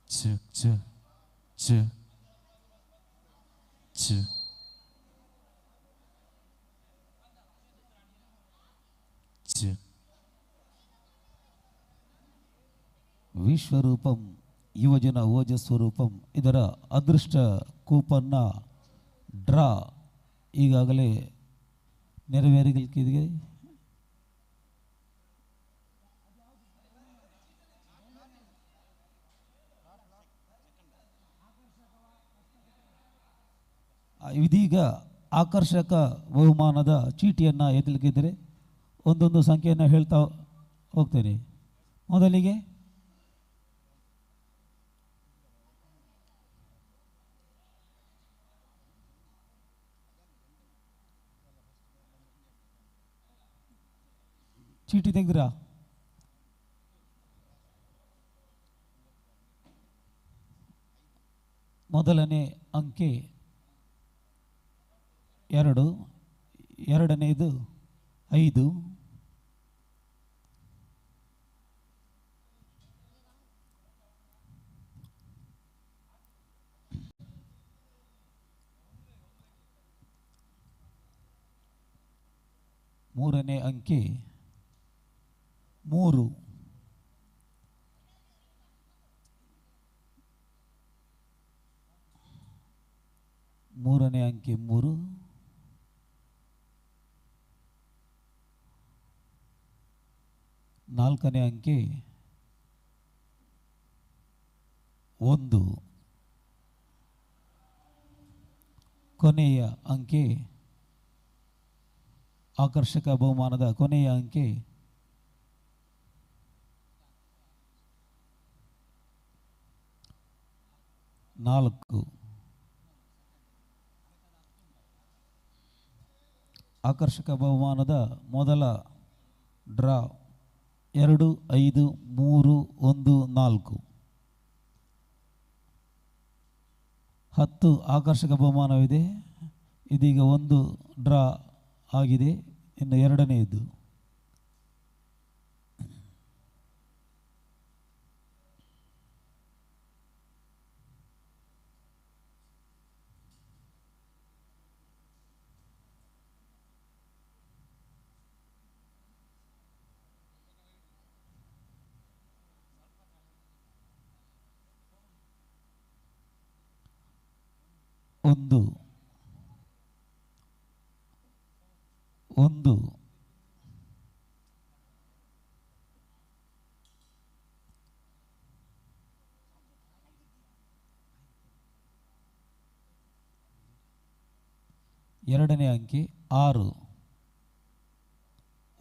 Check, check, check, check, check. ವಿಶ್ವರೂಪಂ ಯುವಜನ ಓಜಸ್ವರೂಪಂ ಇದರ ಅದೃಷ್ಟ ಕೂಪನ್ನ ಡ್ರಾ ಈಗಾಗಲೇ ನೆರವೇರಿಸಲಿಕ್ಕಿದೆ. ಇದೀಗ ಆಕರ್ಷಕ ಬಹುಮಾನದ ಚೀಟಿಯನ್ನು ಎತ್ತಲಿಕ್ಕಿದ್ದರೆ ಒಂದೊಂದು ಸಂಖ್ಯೆಯನ್ನು ಹೇಳ್ತಾ ಹೋಗ್ತೇನೆ. ಮೊದಲಿಗೆ ಚೀಟಿ ತೆಗೆದ್ರಾ? ಮೊದಲನೇ ಅಂಕೆ 2, ಎರಡನೇದು 5, ಮೂರನೇ ಅಂಕೆ 3, ಮೂರನೇ ಅಂಕೆ 3, ನಾಲ್ಕನೇ ಅಂಕೆ 1, ಕೊನೆಯ ಅಂಕೆ ಆಕರ್ಷಕ ಬಹುಮಾನದ ಕೊನೆಯ ಅಂಕೆ 4. ಆಕರ್ಷಕ ಬಹುಮಾನದ ಮೊದಲ ಡ್ರಾ 2, 5, 3, 1, 4. 10 ಆಕರ್ಷಕ ಬಹುಮಾನವಿದೆ. ಇದೀಗ ಒಂದು ಡ್ರಾ ಆಗಿದೆ, ಇನ್ನು ಎರಡನೆಯದು. ಒಂದು ಎರಡನೇ ಅಂಕೆ 6,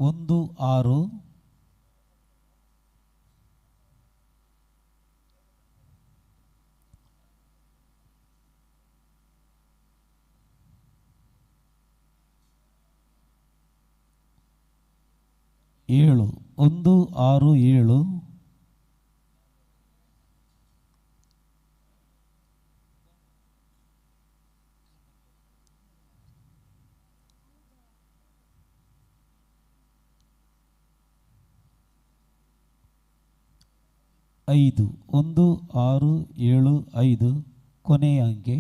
1, 6, ಏಳು 1, 6, 7, 5, 1, 6, 7, 5 ಕೊನೆಯ ಅಂಕೆ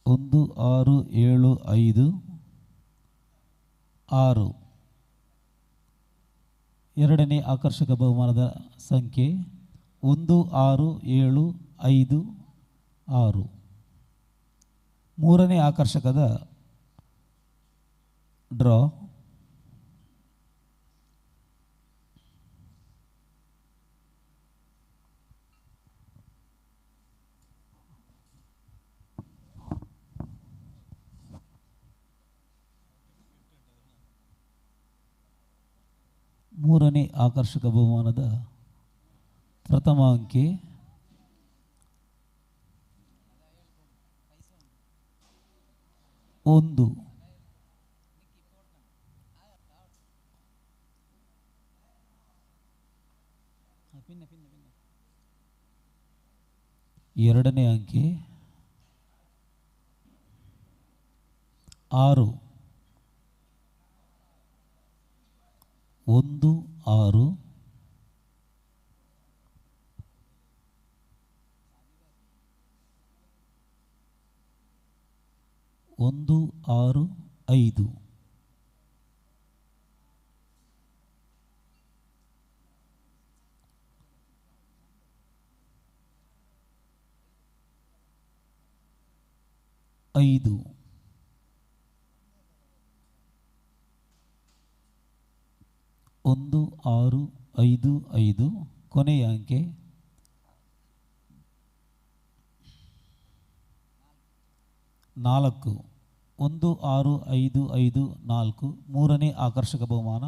1, 6, 7, 5, 6. ಎರಡನೇ ಆಕರ್ಷಕ ಬಹುಮಾನದ ಸಂಖ್ಯೆ 1, 6, 7, 5, 6. ಮೂರನೇ ಆಕರ್ಷಕದ ಡ್ರಾ ಮೂರನೇ ಆಕರ್ಷಕ ಬಹುಮಾನದ ಪ್ರಥಮ ಅಂಕೆ 1, ಎರಡನೇ ಅಂಕೆ 6, ಒಂದು ಆರು ಒಂದು ಆರು ಐದು. ಐದು. ಒಂದು ಆರು ಐದು ಐದು. ಕೊನೆಯ ಅಂಕೆ 4. 1 6 5 5 4. ಮೂರನೇ ಆಕರ್ಷಕ ಬಹುಮಾನ.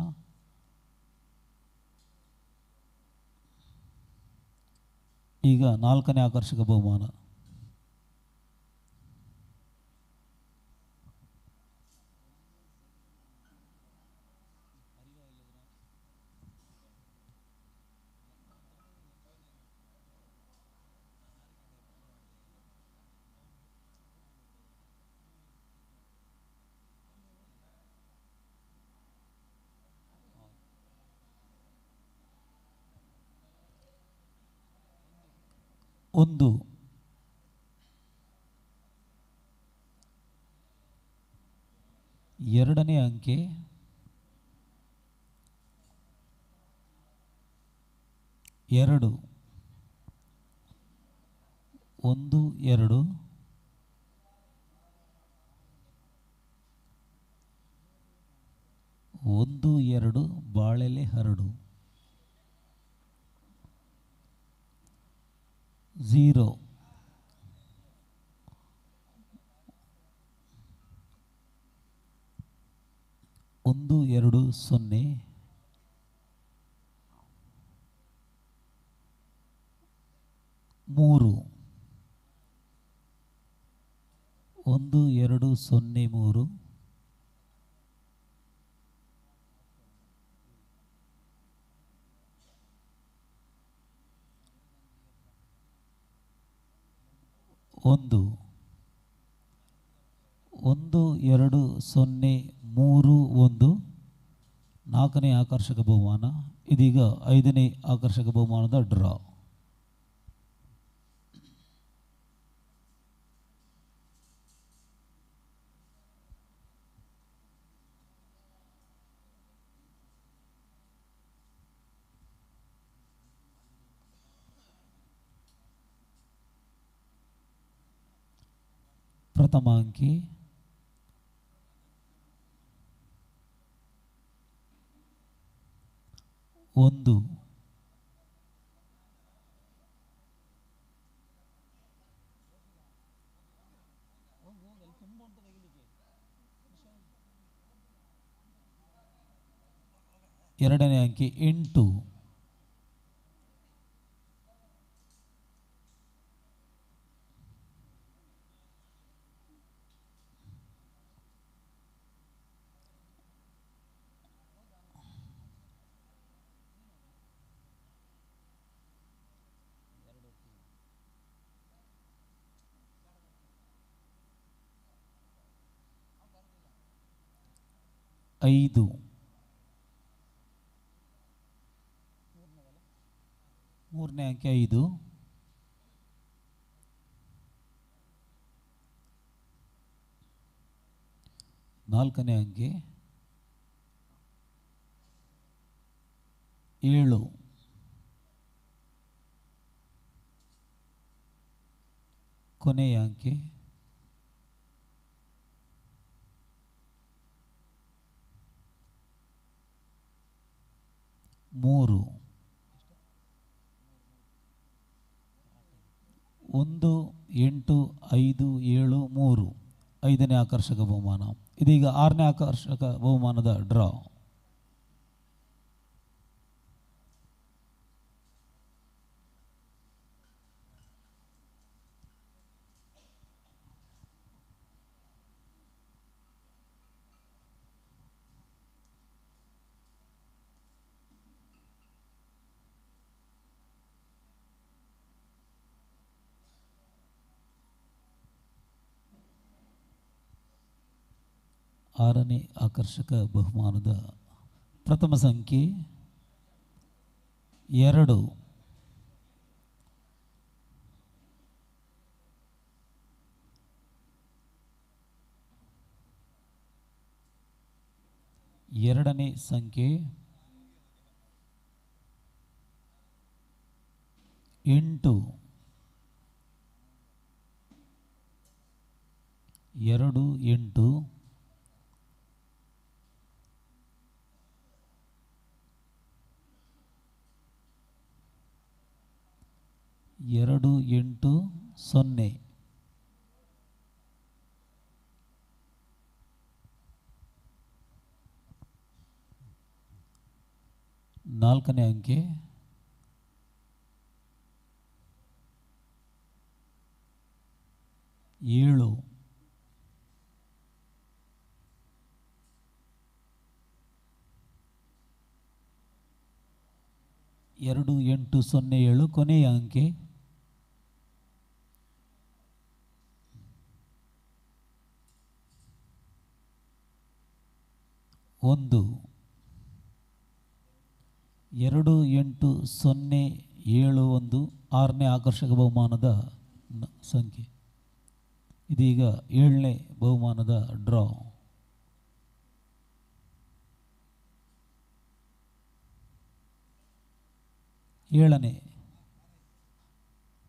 ಈಗ 4ನೇ ಆಕರ್ಷಕ ಬಹುಮಾನ. ಒಂದು. ಎರಡನೇ ಅಂಕೆ 2. 1 2. 1 2 ಬಾಳೆಲೆ ಹರಡು. 0. 1 2 0. 3. 1 2 0 3. 1 1 2 0 3 1. 4ನೇ ಆಕರ್ಷಕ ಬಹುಮಾನ. ಇದೀಗ 5ನೇ ಆಕರ್ಷಕ ಬಹುಮಾನದ ಡ್ರಾ. ಪ್ರಥಮ ಅಂಕಿ 1. 2ನೇ ಅಂಕಿ 8. 5. 3ನೇ ಅಂಕೆ 5. 4ನೇ ಅಂಕೆ 7. ಕೊನೆಯ ಅಂಕೆ 3. 1 8 5 7 3. 5ನೇ ಆಕರ್ಷಕ ಬಹುಮಾನ. ಇದೀಗ 6ನೇ ಆಕರ್ಷಕ ಬಹುಮಾನದ ಡ್ರಾ. ಆರನೇ ಆಕರ್ಷಕ ಬಹುಮಾನದ ಪ್ರಥಮ ಸಂಖ್ಯೆ 2, 2ನೇ ಸಂಖ್ಯೆ 8, 2, 8, 2, 8, 0. ನಾಲ್ಕನೇ ಅಂಕೆ 7, 2, 8, 0, 7. ಕೊನೆಯ ಅಂಕೆ 1, 2, 8, 0, 7, 1. 6ನೇ ಆಕರ್ಷಕ ಬಹುಮಾನದ ಸಂಖ್ಯೆ. ಇದೀಗ 7ನೇ ಬಹುಮಾನದ ಡ್ರಾ. 7ನೇ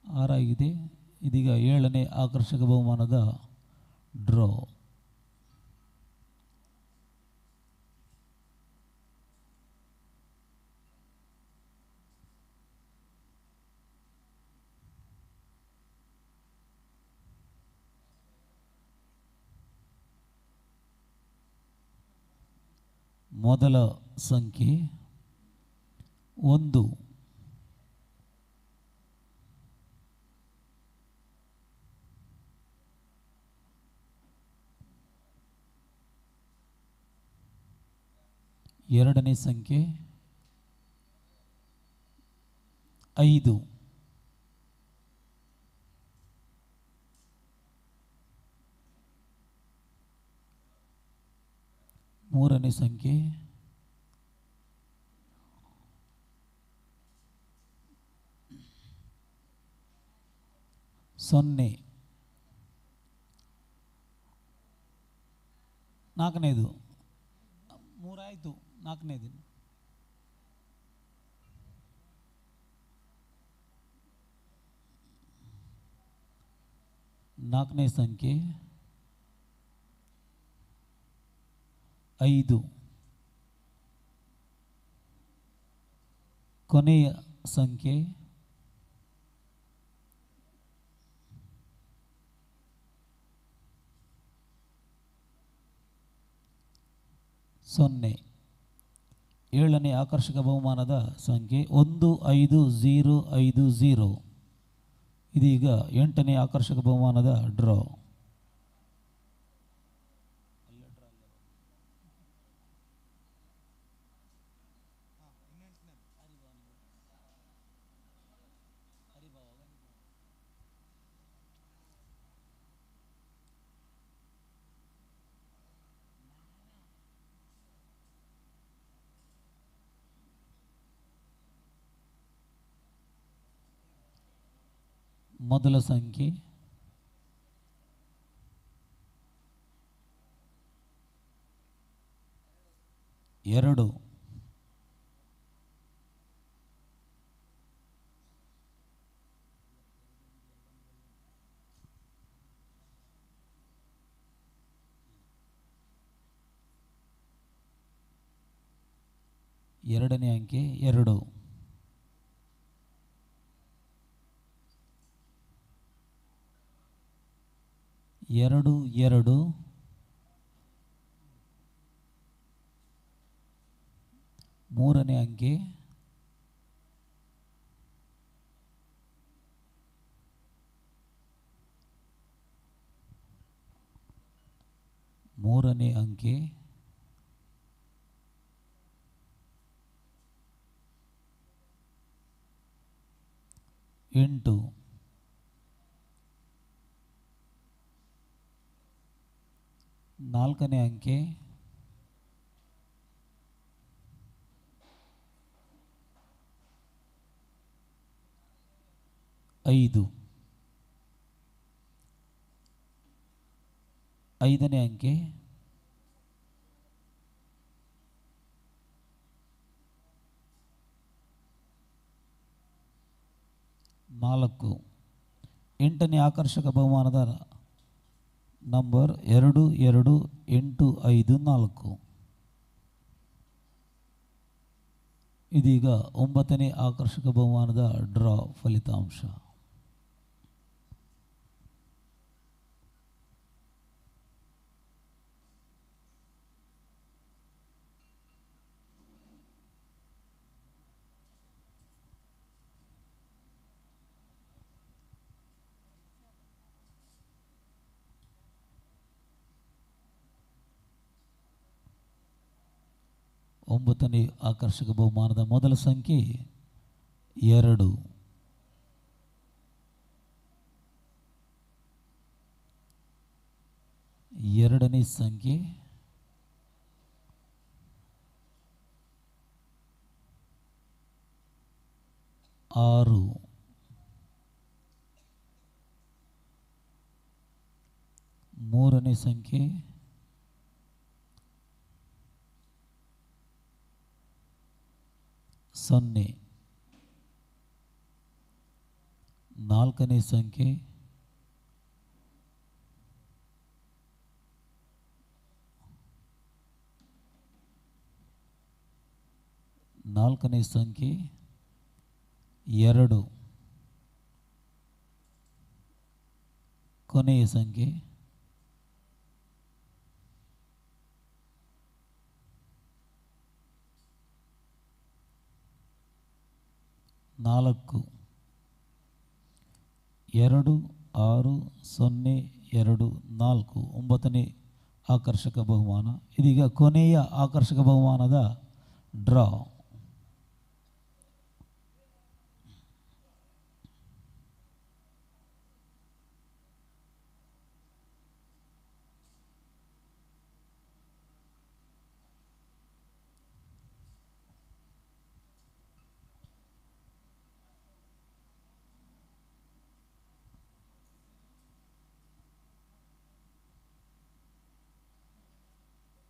6 ಆಗಿದೆ. ಇದೀಗ 7ನೇ ಆಕರ್ಷಕ ಬಹುಮಾನದ ಡ್ರಾ. ಮೊದಲ ಸಂಖ್ಯೆ 1, 2ನೇ ಸಂಖ್ಯೆ 5, 3ನೇ ಸಂಖ್ಯೆ 0, 4ನೇದು 3 ಆಯಿತು. 4ನೇದು 4ನೇ ಸಂಖ್ಯೆ 5. ಕೊನೆಯ ಸಂಖ್ಯೆ 0. 7ನೇ ಆಕರ್ಷಕ ಬಹುಮಾನದ ಸಂಖ್ಯೆ 1550. ಇದೀಗ 8ನೇ ಆಕರ್ಷಕ ಬಹುಮಾನದ ಡ್ರಾ. ಮೊದಲ ಸಂಖ್ಯೆ 2, 2ನೇ ಅಂಕೆ 2, 2, 2, 3ನೇ ಅಂಕೆ 3ನೇ ಅಂಕೆ 8, 4ನೇ ಅಂಕೆ 5. 5ನೇ ಅಂಕೆ 4. 8ನೇ ಆಕರ್ಷಕ ಬಹುಮಾನದ ನಂಬರ್ 228554. ಇದೀಗ 9ನೇ ಆಕರ್ಷಕ ಬಹುಮಾನದ ಡ್ರಾ ಫಲಿತಾಂಶ. ಒಂಬತ್ತನೇ ಆಕರ್ಷಕ ಬಹುಮಾನದ ಮೊದಲ ಸಂಖ್ಯೆ 2. ಎರಡನೇ ಸಂಖ್ಯೆ 6. ಮೂರನೇ ಸಂಖ್ಯೆ 0. ನಾಲ್ಕನೇ ಸಂಖ್ಯೆ 2. ಕೊನೆಯ ಸಂಖ್ಯೆ 4. 2, 6, 0, 2, 4. 9ನೇ ಆಕರ್ಷಕ ಬಹುಮಾನ. ಇದೀಗ ಕೊನೆಯ ಆಕರ್ಷಕ ಬಹುಮಾನದ ಡ್ರಾ.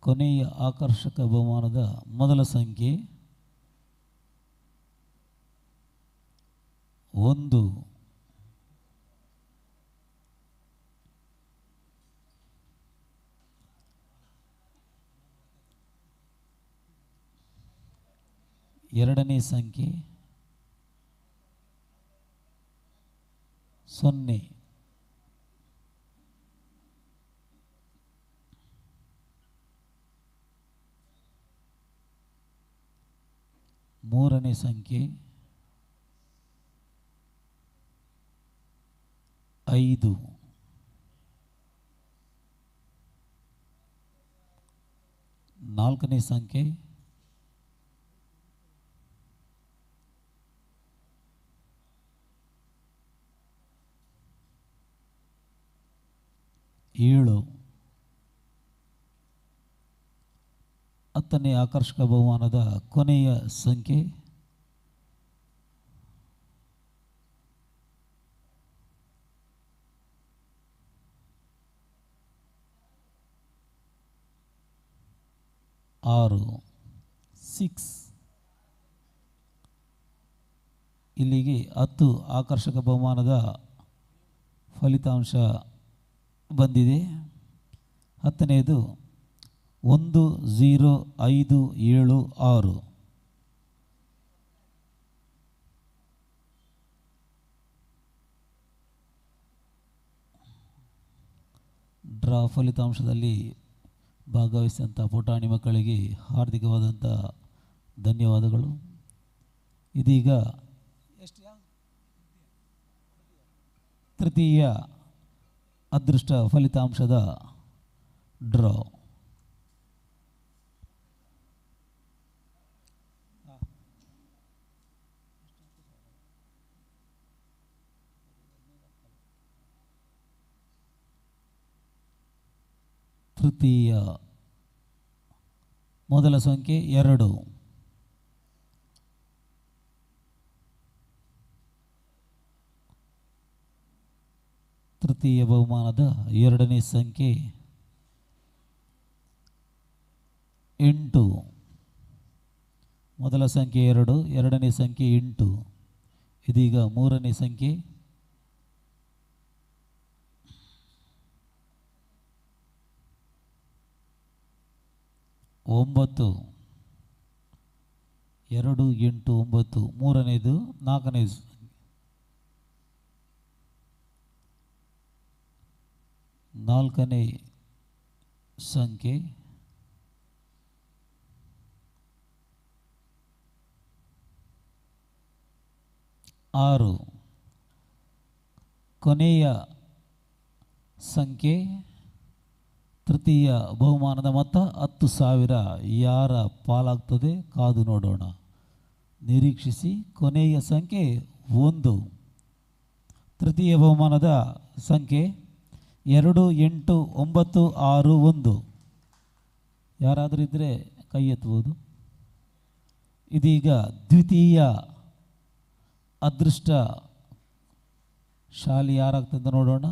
ಕೊನೆಯ ಆಕರ್ಷಕ ಬಹುಮಾನದ ಮೊದಲ ಸಂಖ್ಯೆ 1. ಎರಡನೇ ಸಂಖ್ಯೆ 0. ಮೂರನೇ ಸಂಖ್ಯೆ 5. ನಾಲ್ಕನೇ ಸಂಖ್ಯೆ 7. 10ನೇ ಆಕರ್ಷಕ ಬಹುಮಾನದ ಕೊನೆಯ ಸಂಖ್ಯೆ 6. 6. ಇಲ್ಲಿಗೆ 10 ಆಕರ್ಷಕ ಬಹುಮಾನದ ಫಲಿತಾಂಶ ಬಂದಿದೆ. 10ನೇದು 10576. ಡ್ರಾ ಫಲಿತಾಂಶದಲ್ಲಿ ಭಾಗವಹಿಸಿದಂಥ ಪುಟಾಣಿ ಮಕ್ಕಳಿಗೆ ಹಾರ್ದಿಕವಾದಂಥ ಧನ್ಯವಾದಗಳು. ಇದೀಗ ತೃತೀಯ ಅದೃಷ್ಟ ಫಲಿತಾಂಶದ ಡ್ರಾ. ತೃತೀಯ ಮೊದಲ ಸಂಖ್ಯೆ 2. ತೃತೀಯ ಬಹುಮಾನದ ಎರಡನೇ ಸಂಖ್ಯೆ 8. ಮೊದಲ ಸಂಖ್ಯೆ 2, ಎರಡನೇ ಸಂಖ್ಯೆ 8. ಇದೀಗ ಮೂರನೇ ಸಂಖ್ಯೆ 9. 2, 8, 9. ಮೂರನೇದು, ನಾಲ್ಕನೇದು ನಾಲ್ಕನೇ ಸಂಖ್ಯೆ 6. ಕೊನೆಯ ಸಂಖ್ಯೆ ತೃತೀಯ ಬಹುಮಾನದ ಮೊತ್ತ 10,000 ಯಾರ ಪಾಲಾಗ್ತದೆ ಕಾದು ನೋಡೋಣ, ನಿರೀಕ್ಷಿಸಿ. ಕೊನೆಯ ಸಂಖ್ಯೆ 1. ತೃತೀಯ ಬಹುಮಾನದ ಸಂಖ್ಯೆ 2, 8, 9, 6, 1. ಯಾರಾದರೂ ಇದ್ದರೆ ಕೈ ಎತ್ತಬಹುದು. ಇದೀಗ ದ್ವಿತೀಯ ಅದೃಷ್ಟ ಶಾಲಿ ಯಾರಾಗ್ತದೆ ನೋಡೋಣ.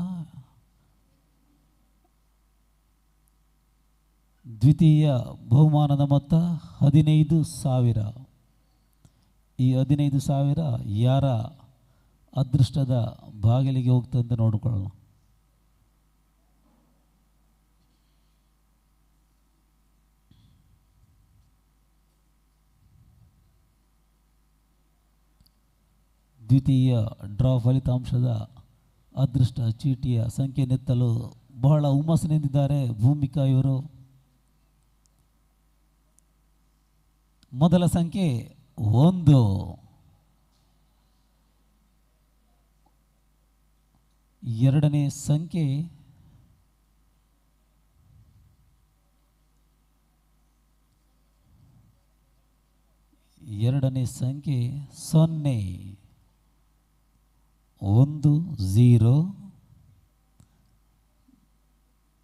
ದ್ವಿತೀಯ ಬಹುಮಾನದ ಮೊತ್ತ 15,000. ಈ 15,000 ಯಾರ ಅದೃಷ್ಟದ ಬಾಗಿಲಿಗೆ ಹೋಗ್ತದೆ ನೋಡಿಕೊಳ್ಳೋಣ. ದ್ವಿತೀಯ ಡ್ರಾ ಫಲಿತಾಂಶದ ಅದೃಷ್ಟ ಚೀಟಿಯ ಸಂಖ್ಯೆ ನೆತ್ತಲು ಬಹಳ ಹುಮ್ಮಸ್ಸಿನಿಂದಿದ್ದಾರೆ ಭೂಮಿಕಾ ಇವರು. ಮೊದಲ ಸಂಖ್ಯೆ 1. ಎರಡನೇ ಸಂಖ್ಯೆ 0. 1, 0.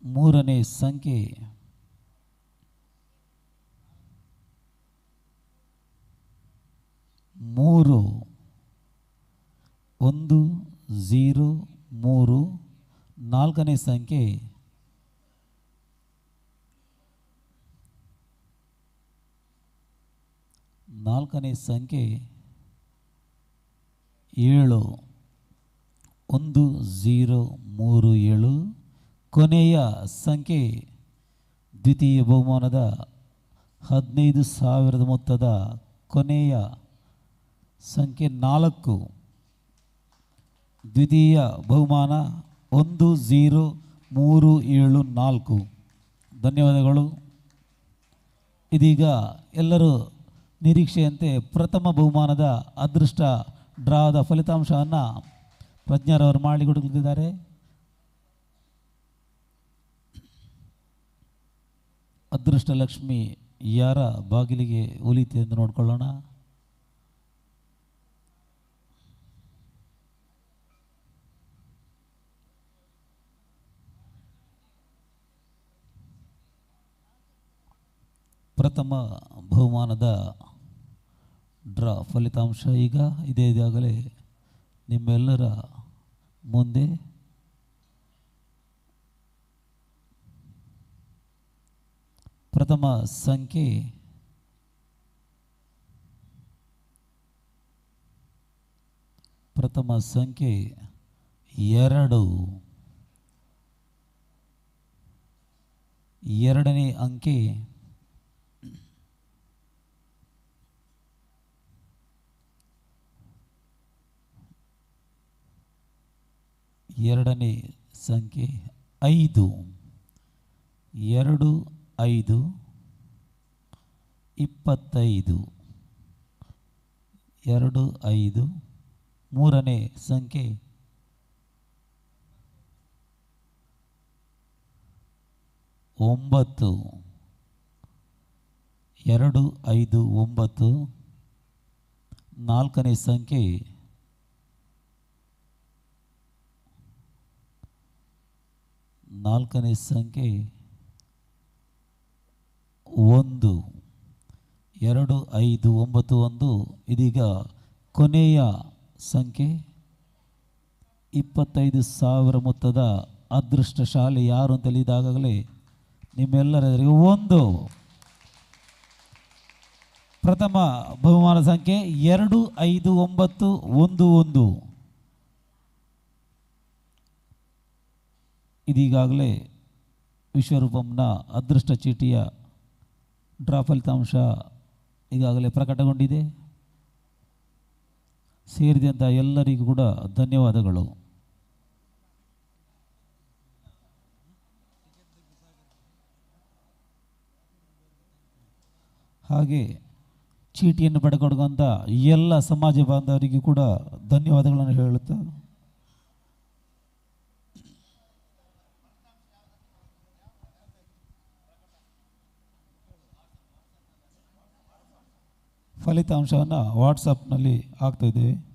ಮೂರನೇ ಸಂಖ್ಯೆ 3. 1, 0, 3. ನಾಲ್ಕನೇ ಸಂಖ್ಯೆ 7. 1, 0, 3, 7. ಕೊನೆಯ ಸಂಖ್ಯೆ ದ್ವಿತೀಯ ಬಹುಮಾನದ 15,000 ಮೊತ್ತದ ಕೊನೆಯ ಸಂಖ್ಯೆ 4. ದ್ವಿತೀಯ ಬಹುಮಾನ 1, 0, 3, 7, 4. ಧನ್ಯವಾದಗಳು. ಇದೀಗ ಎಲ್ಲರೂ ನಿರೀಕ್ಷೆಯಂತೆ ಪ್ರಥಮ ಬಹುಮಾನದ ಅದೃಷ್ಟ ಡ್ರಾದ ಫಲಿತಾಂಶವನ್ನು ಪ್ರಜ್ಞಾರವರು ಮಾಡಿಕೊಡಲಿದ್ದಾರೆ. ಅದೃಷ್ಟ ಲಕ್ಷ್ಮಿ ಯಾರ ಬಾಗಿಲಿಗೆ ಒಲಿತೆ ಎಂದು ನೋಡಿಕೊಳ್ಳೋಣ. ಪ್ರಥಮ ಬಹುಮಾನದ ಡ್ರಾ ಫಲಿತಾಂಶ ಈಗ ಇದಾಗಲೇ ನಿಮ್ಮೆಲ್ಲರ ಮುಂದೆ. ಪ್ರಥಮ ಸಂಖ್ಯೆ 2. ಎರಡನೇ ಅಂಕೆ 5. 2, 5, 25. 2, 5. ಮೂರನೇ ಸಂಖ್ಯೆ 9. 2, 5, 9. ನಾಲ್ಕನೇ ಸಂಖ್ಯೆ 1. 2, 5, 9, 1. ಇದೀಗ ಕೊನೆಯ ಸಂಖ್ಯೆ 25,000 ಮೊತ್ತದ ಅದೃಷ್ಟಶಾಲಿ ಯಾರು ಅಂತ ಹೇಳಿದಾಗಲೇ ನಿಮ್ಮೆಲ್ಲರೆದುರಿಗೆ ಒಂದು ಪ್ರಥಮ ಬಹುಮಾನ ಸಂಖ್ಯೆ 25911. ಇದೀಗಾಗಲೇ ವಿಶ್ವರೂಪಂನ ಅದೃಷ್ಟ ಚೀಟಿಯ ಡ್ರಾ ಫಲಿತಾಂಶ ಈಗಾಗಲೇ ಪ್ರಕಟಗೊಂಡಿದೆ. ಸೇರಿದಂಥ ಎಲ್ಲರಿಗೂ ಕೂಡ ಧನ್ಯವಾದಗಳು. ಹಾಗೆ ಚೀಟಿಯನ್ನು ಪಡೆದುಕೊಂಡಂಥ ಎಲ್ಲ ಸಮಾಜ ಬಾಂಧವರಿಗೂ ಕೂಡ ಧನ್ಯವಾದಗಳನ್ನು ಹೇಳುತ್ತಾ ಫಲಿತಾಂಶವನ್ನು ವಾಟ್ಸಪ್ನಲ್ಲಿ ಹಾಕ್ತಾಯಿದ್ದೇವೆ.